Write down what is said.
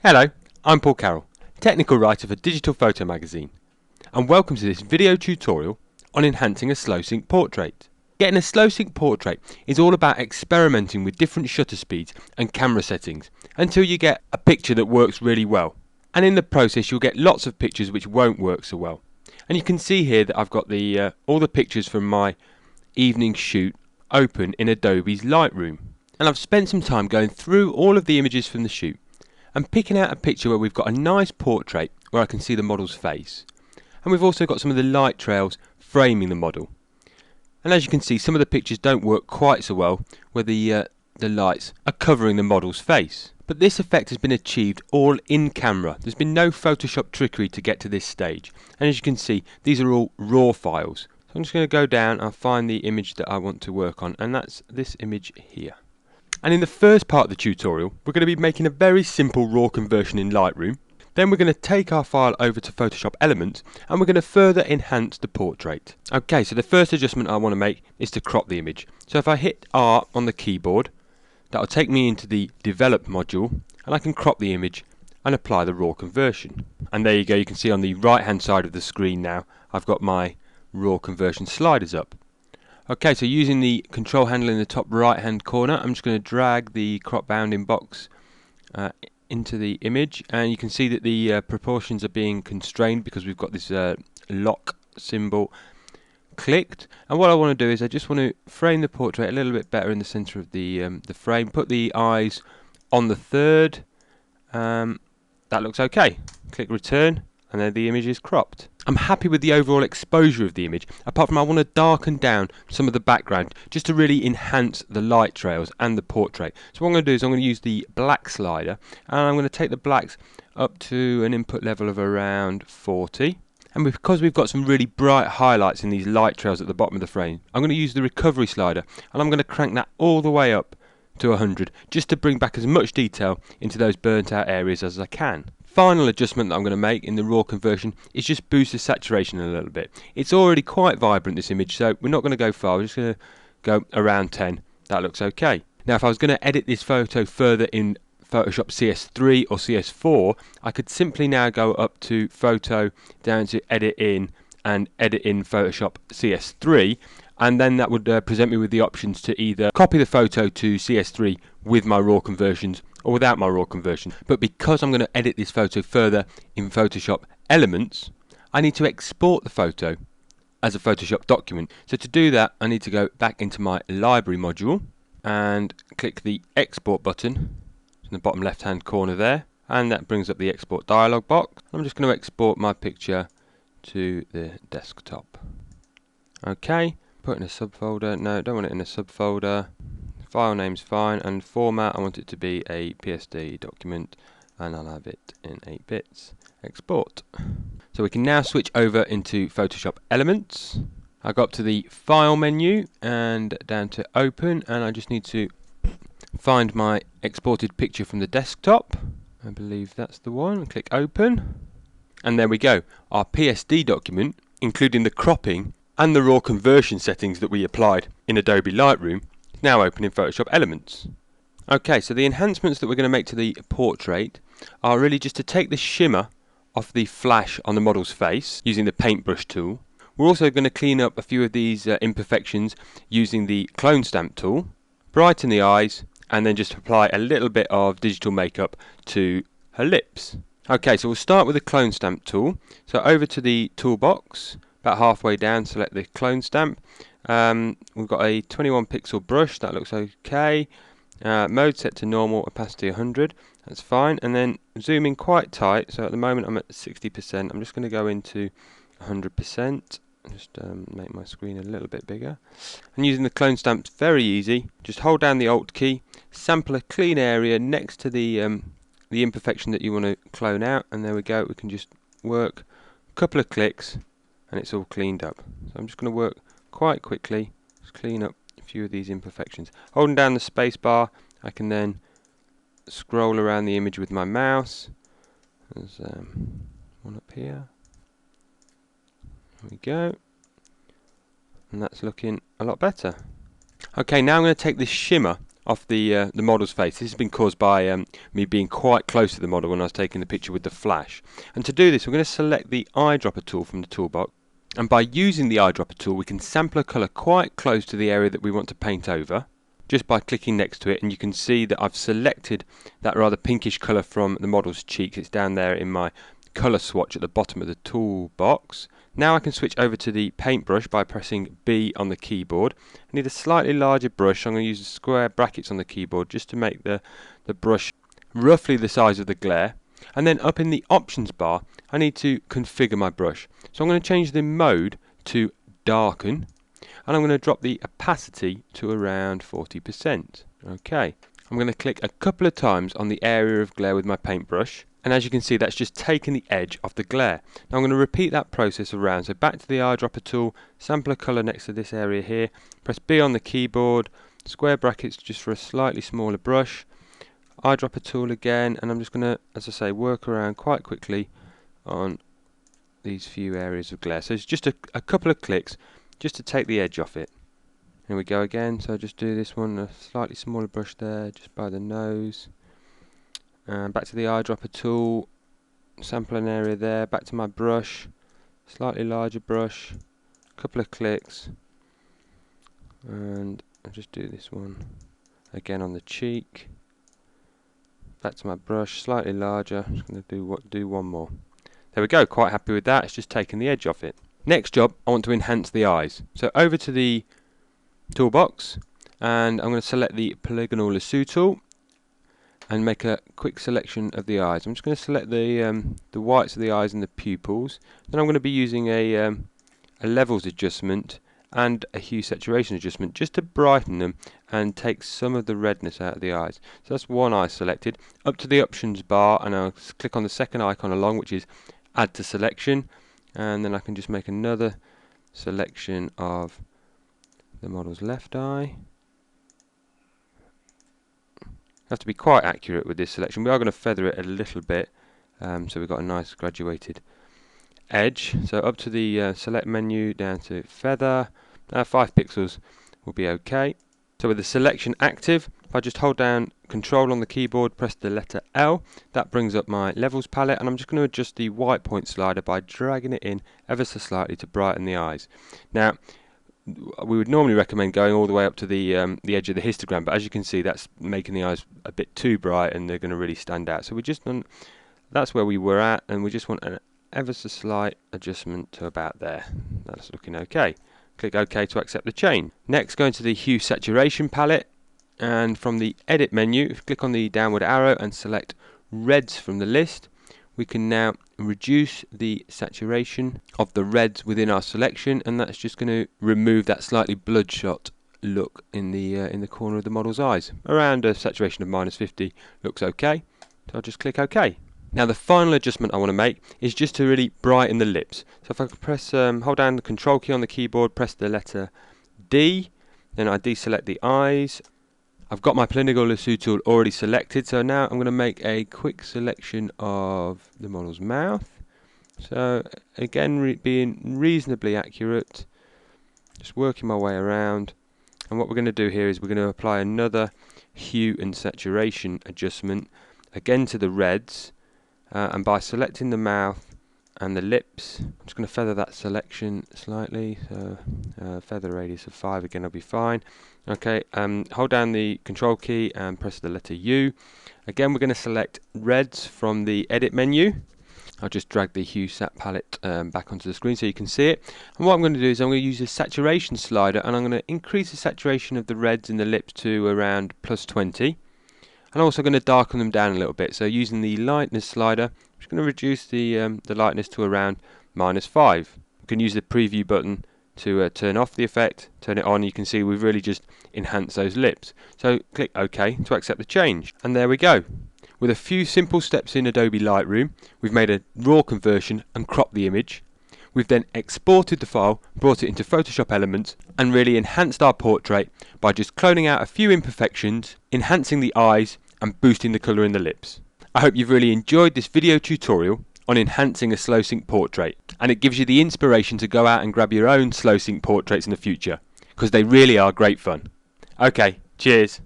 Hello, I'm Paul Carroll, technical writer for Digital Photo Magazine, and welcome to this video tutorial on enhancing a slow sync portrait. Getting a slow sync portrait is all about experimenting with different shutter speeds and camera settings until you get a picture that works really well. And in the process you'll get lots of pictures which won't work so well. And you can see here that I've got the all the pictures from my evening shoot open in Adobe's Lightroom. And I've spent some time going through all of the images from the shoot and picking out a picture where we've got a nice portrait where I can see the model's face. And we've also got some of the light trails framing the model. And as you can see, some of the pictures don't work quite so well where the lights are covering the model's face. But this effect has been achieved all in camera. There's been no Photoshop trickery to get to this stage. And as you can see, these are all raw files. So I'm just going to go down and find the image that I want to work on, and that's this image here. And in the first part of the tutorial, we're going to be making a very simple raw conversion in Lightroom. Then we're going to take our file over to Photoshop Elements and we're going to further enhance the portrait. Okay, so the first adjustment I want to make is to crop the image. So if I hit R on the keyboard, that will take me into the Develop module and I can crop the image and apply the raw conversion. And there you go, you can see on the right hand side of the screen now, I've got my raw conversion sliders up. Okay, so using the control handle in the top right hand corner, I'm just going to drag the crop bounding box into the image, and you can see that the proportions are being constrained because we've got this lock symbol clicked. And what I want to do is I just want to frame the portrait a little bit better in the center of the frame, put the eyes on the third. That looks okay. Click return and then the image is cropped. I'm happy with the overall exposure of the image, apart from I want to darken down some of the background just to really enhance the light trails and the portrait. So what I'm going to do is I'm going to use the black slider and I'm going to take the blacks up to an input level of around 40. And because we've got some really bright highlights in these light trails at the bottom of the frame, I'm going to use the recovery slider and I'm going to crank that all the way up to 100 just to bring back as much detail into those burnt out areas as I can. Final adjustment that I'm going to make in the raw conversion is just boost the saturation a little bit. It's already quite vibrant, this image, so we're not going to go far. We're just going to go around 10. That looks okay. Now if I was going to edit this photo further in Photoshop CS3 or CS4, I could simply now go up to Photo, down to Edit in, and Edit in Photoshop CS3, and then that would present me with the options to either copy the photo to CS3 with my raw conversions or without my raw conversion. But because I'm going to edit this photo further in Photoshop Elements, I need to export the photo as a Photoshop document. So to do that, I need to go back into my library module and click the export button in the bottom left hand corner there, and that brings up the export dialog box. I'm just going to export my picture to the desktop. Okay, put in a subfolder. No, don't want it in a subfolder. File name's fine, and format, I want it to be a PSD document, and I'll have it in 8 bits. Export. So we can now switch over into Photoshop Elements. I go up to the File menu and down to Open, and I just need to find my exported picture from the desktop. I believe that's the one. Click Open, and there we go. Our PSD document, including the cropping and the raw conversion settings that we applied in Adobe Lightroom, now open in Photoshop Elements. Okay, so the enhancements that we're going to make to the portrait are really just to take the shimmer off the flash on the model's face using the paintbrush tool. We're also going to clean up a few of these imperfections using the clone stamp tool, brighten the eyes, and then just apply a little bit of digital makeup to her lips. Okay, so we'll start with the clone stamp tool. So over to the toolbox, about halfway down, select the clone stamp. We've got a 21 pixel brush, that looks okay. Mode set to normal, opacity 100, that's fine. And then zoom in quite tight, so at the moment I'm at 60%. I'm just going to go into 100%, just make my screen a little bit bigger. And using the clone stamp, very easy. Just hold down the Alt key, sample a clean area next to the imperfection that you want to clone out, and there we go. We can just work a couple of clicks and it's all cleaned up. So I'm just going to work quite quickly, just clean up a few of these imperfections. Holding down the space bar, I can then scroll around the image with my mouse. There's one up here. There we go. And that's looking a lot better. Okay, now I'm going to take this shimmer off the model's face. This has been caused by me being quite close to the model when I was taking the picture with the flash. And to do this, we're going to select the eyedropper tool from the toolbox. And by using the eyedropper tool, we can sample a colour quite close to the area that we want to paint over, just by clicking next to it. And you can see that I've selected that rather pinkish colour from the model's cheeks. It's down there in my colour swatch at the bottom of the toolbox. Now I can switch over to the paintbrush by pressing B on the keyboard. I need a slightly larger brush. I'm going to use the square brackets on the keyboard just to make the brush roughly the size of the glare. And then up in the options bar, I need to configure my brush. So I'm going to change the mode to darken, and I'm going to drop the opacity to around 40%. Okay, I'm going to click a couple of times on the area of glare with my paintbrush, and as you can see, that's just taken the edge off the glare. Now I'm going to repeat that process around. So back to the eyedropper tool, sample a colour next to this area here, press B on the keyboard, square brackets just for a slightly smaller brush, eyedropper tool again, and I'm just going to, as I say, work around quite quickly on these few areas of glare. So it's just a couple of clicks just to take the edge off it. Here we go again. So just do this one, a slightly smaller brush there, just by the nose. Back to the eyedropper tool, sample an area there, back to my brush, slightly larger brush, a couple of clicks, and I'll just do this one again on the cheek. Back to my brush, slightly larger. I'm just going to do one more. There we go, quite happy with that. It's just taken the edge off it. Next job, I want to enhance the eyes. So over to the toolbox, and I'm going to select the polygonal lasso tool and make a quick selection of the eyes. I'm just going to select the whites of the eyes and the pupils. Then I'm going to be using a levels adjustment and a hue saturation adjustment just to brighten them and take some of the redness out of the eyes. So that's one eye selected. Up to the options bar, and I'll click on the second icon along, which is add to selection, and then I can just make another selection of the model's left eye. Have to be quite accurate with this selection. We are going to feather it a little bit, so we've got a nice graduated edge. So up to the select menu, down to feather, 5 pixels will be okay. So with the selection active, if I just hold down Control on the keyboard, press the letter L, that brings up my levels palette, and I'm just going to adjust the white point slider by dragging it in ever so slightly to brighten the eyes. Now we would normally recommend going all the way up to the edge of the histogram, but as you can see, that's making the eyes a bit too bright and they're going to really stand out. So we just that's where we were at, and we just want an ever so slight adjustment to about there. That's looking okay. Click OK to accept the change. Next, go into the hue saturation palette, and from the edit menu, click on the downward arrow and select reds from the list. We can now reduce the saturation of the reds within our selection, and that's just going to remove that slightly bloodshot look in the corner of the model's eyes. Around a saturation of -50 looks okay, so I'll just click OK. Now the final adjustment I want to make is just to really brighten the lips. So if I can press, hold down the Control key on the keyboard, press the letter D, then I deselect the eyes. I've got my polygonal lasso tool already selected, so now I'm going to make a quick selection of the model's mouth. So again, being reasonably accurate, just working my way around. And what we're going to do here is we're going to apply another hue and saturation adjustment, again to the reds, and by selecting the mouth and the lips, I'm just going to feather that selection slightly, so feather radius of 5, again I'll be fine. Okay, hold down the Control key and press the letter U. Again, we're going to select reds from the edit menu. I'll just drag the hue sat palette back onto the screen so you can see it. And what I'm going to do is I'm going to use the saturation slider, and I'm going to increase the saturation of the reds in the lips to around +20. And I'm also going to darken them down a little bit. So using the lightness slider, I'm just going to reduce the lightness to around -5. You can use the preview button to turn off the effect, turn it on. You can see we've really just enhanced those lips. So click OK to accept the change. And there we go. With a few simple steps in Adobe Lightroom, we've made a raw conversion and cropped the image. We've then exported the file, brought it into Photoshop Elements, and really enhanced our portrait by just cloning out a few imperfections, enhancing the eyes, and boosting the colour in the lips. I hope you've really enjoyed this video tutorial on enhancing a slow sync portrait, and it gives you the inspiration to go out and grab your own slow sync portraits in the future, because they really are great fun. Okay, cheers.